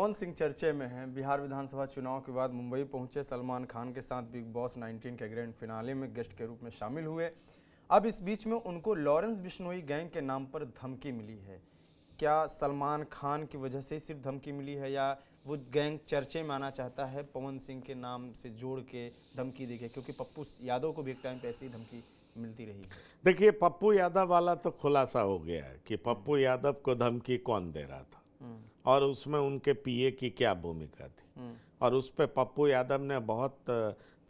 पवन सिंह चर्चे में हैं। बिहार विधानसभा चुनाव के बाद मुंबई पहुंचे सलमान खान के साथ बिग बॉस 19 के ग्रैंड फिनाले में गेस्ट के रूप में शामिल हुए। अब इस बीच में उनको लॉरेंस बिश्नोई गैंग के नाम पर धमकी मिली है। क्या सलमान खान की वजह से ही सिर्फ धमकी मिली है या वो गैंग चर्चे में आना चाहता है, पवन सिंह के नाम से जोड़ के धमकी दी गई? क्योंकि पप्पू यादव को भी एक टाइम पे ऐसी धमकी मिलती रही है। देखिए, पप्पू यादव वाला तो खुलासा हो गया है कि पप्पू यादव को धमकी कौन दे रहा था और उसमें उनके पीए की क्या भूमिका थी। और उस पे पप्पू यादव ने बहुत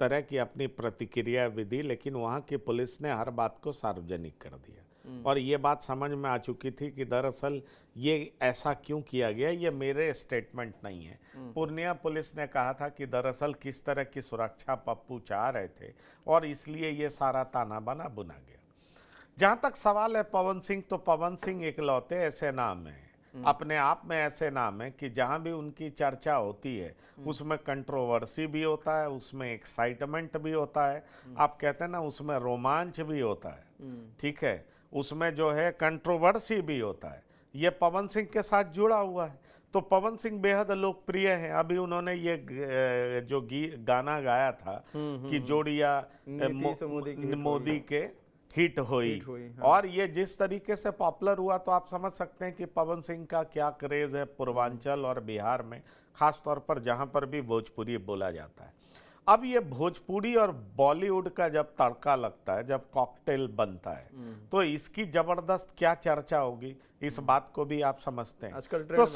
तरह की अपनी प्रतिक्रिया भी दी, लेकिन वहाँ की पुलिस ने हर बात को सार्वजनिक कर दिया और ये बात समझ में आ चुकी थी कि दरअसल ये ऐसा क्यों किया गया, ये मेरे स्टेटमेंट नहीं है। पूर्णिया पुलिस ने कहा था कि दरअसल किस तरह की सुरक्षा पप्पू चाह रहे थे और इसलिए ये सारा ताना बाना बुना गया। जहाँ तक सवाल है पवन सिंह, तो पवन सिंह इकलौते ऐसे नाम हैं, अपने आप में ऐसे नाम है कि जहाँ भी उनकी चर्चा होती है उसमें कंट्रोवर्सी भी होता है, उसमें एक्साइटमेंट भी होता है, आप कहते हैं ना उसमें रोमांच भी होता है, ठीक है, उसमें जो है कंट्रोवर्सी भी होता है। ये पवन सिंह के साथ जुड़ा हुआ है, तो पवन सिंह बेहद लोकप्रिय हैं। अभी उन्होंने ये जो गाना गाया था कि जोड़िया मोदी के हिट हुई हाँ। और ये जिस तरीके से पॉपुलर हुआ तो आप समझ सकते हैं कि पवन सिंह का क्या क्रेज है पूर्वांचल और बिहार में, खास तौर पर जहां पर भी भोजपुरी बोला जाता है। अब ये भोजपुरी और बॉलीवुड का जब तड़का लगता है, जब कॉकटेल बनता है, तो इसकी जबरदस्त क्या चर्चा होगी, इस बात को भी आप समझते हैं। तो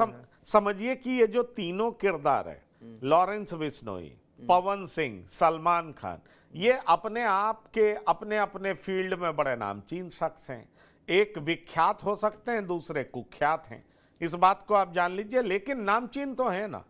समझिए कि ये जो तीनों किरदार है, लॉरेंस बिश्नोई, पवन सिंह, सलमान खान, ये अपने आप के अपने अपने फील्ड में बड़े नामचीन शख्स हैं। एक विख्यात हो सकते हैं, दूसरे कुख्यात हैं, इस बात को आप जान लीजिए, लेकिन नामचीन तो है ना,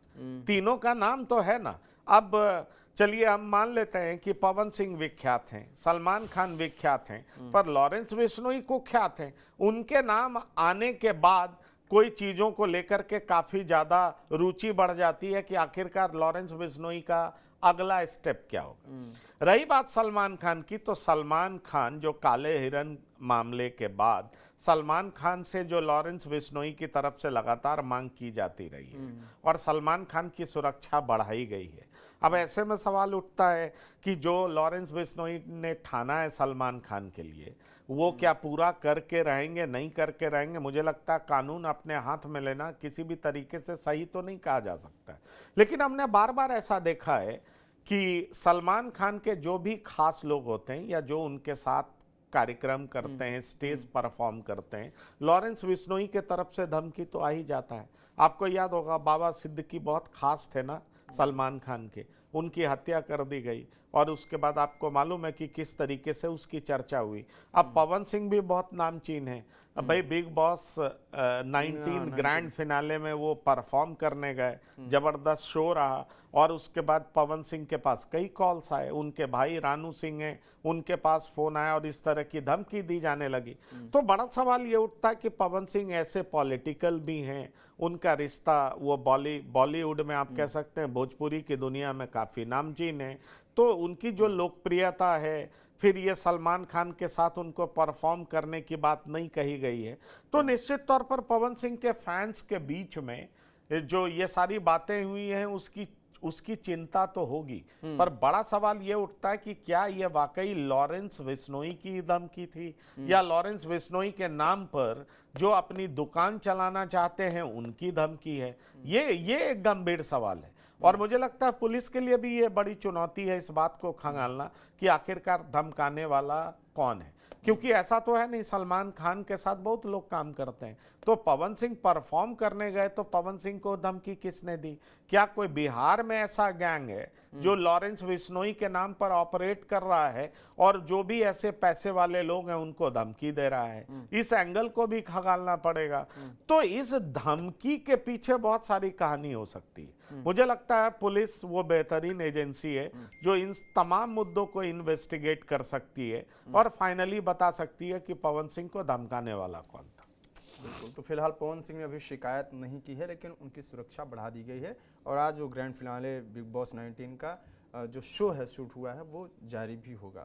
तीनों का नाम तो है ना। अब चलिए हम मान लेते हैं कि पवन सिंह विख्यात हैं, सलमान खान विख्यात हैं, पर लॉरेंस बिश्नोई कुख्यात हैं। उनके नाम आने के बाद कोई चीज़ों को लेकर के काफ़ी ज़्यादा रुचि बढ़ जाती है कि आखिरकार लॉरेंस बिश्नोई का अगला स्टेप क्या होगा। रही बात सलमान खान की, तो सलमान खान जो काले हिरन मामले के बाद सलमान खान से जो लॉरेंस बिश्नोई की तरफ से लगातार मांग की जाती रही है और सलमान खान की सुरक्षा बढ़ाई गई है। अब ऐसे में सवाल उठता है कि जो लॉरेंस बिश्नोई ने ठाना है सलमान खान के लिए, वो क्या पूरा करके रहेंगे, नहीं करके रहेंगे। मुझे लगता है कानून अपने हाथ में लेना किसी भी तरीके से सही तो नहीं कहा जा सकता, लेकिन हमने बार बार ऐसा देखा है कि सलमान खान के जो भी खास लोग होते हैं या जो उनके साथ कार्यक्रम करते हैं, स्टेज परफॉर्म करते हैं, लॉरेंस बिश्नोई के तरफ से धमकी तो आ ही जाता है। आपको याद होगा बाबा सिद्दीकी बहुत खास थे ना सलमान खान के, उनकी हत्या कर दी गई और उसके बाद आपको मालूम है कि किस तरीके से उसकी चर्चा हुई। अब पवन सिंह भी बहुत नामचीन है। भाई बिग बॉस 19 ग्रैंड फिनाले में वो परफॉर्म करने गए, जबरदस्त शो रहा और उसके बाद पवन सिंह के पास कई कॉल्स आए, उनके भाई रानू सिंह हैं, उनके पास फोन आया और इस तरह की धमकी दी जाने लगी। तो बड़ा सवाल ये उठता है कि पवन सिंह ऐसे पॉलिटिकल भी हैं, उनका रिश्ता वो बॉलीवुड में आप कह सकते हैं भोजपुरी की दुनिया में काफ़ी नामचीन है, तो उनकी जो लोकप्रियता है, फिर ये सलमान खान के साथ उनको परफॉर्म करने की बात नहीं कही गई है, तो निश्चित तौर पर पवन सिंह के फैंस के बीच में जो ये सारी बातें हुई हैं उसकी चिंता तो होगी। पर बड़ा सवाल ये उठता है कि क्या ये वाकई लॉरेंस बिश्नोई की धमकी थी या लॉरेंस बिश्नोई के नाम पर जो अपनी दुकान चलाना चाहते हैं उनकी धमकी है। ये एक गंभीर सवाल है और मुझे लगता है पुलिस के लिए भी ये बड़ी चुनौती है इस बात को खंगालना कि आखिरकार धमकाने वाला कौन है, क्योंकि ऐसा तो है नहीं, सलमान खान के साथ बहुत लोग काम करते हैं। तो पवन सिंह परफॉर्म करने गए तो पवन सिंह को धमकी किसने दी? क्या कोई बिहार में ऐसा गैंग है जो लॉरेंस बिश्नोई के नाम पर ऑपरेट कर रहा है और जो भी ऐसे पैसे वाले लोग हैं उनको धमकी दे रहा है? इस एंगल को भी खंगालना पड़ेगा। तो इस धमकी के पीछे बहुत सारी कहानी हो सकती है। मुझे लगता है पुलिस वो बेहतरीन एजेंसी है जो इन तमाम मुद्दों को इन्वेस्टिगेट कर सकती है और फाइनली बता सकती है कि पवन सिंह को धमकाने वाला कौन था। बिल्कुल, तो फिलहाल पवन सिंह ने अभी शिकायत नहीं की है, लेकिन उनकी सुरक्षा बढ़ा दी गई है और आज वो ग्रैंड फिनाले बिग बॉस 19 का जो शो है शूट हुआ है वो जारी भी होगा।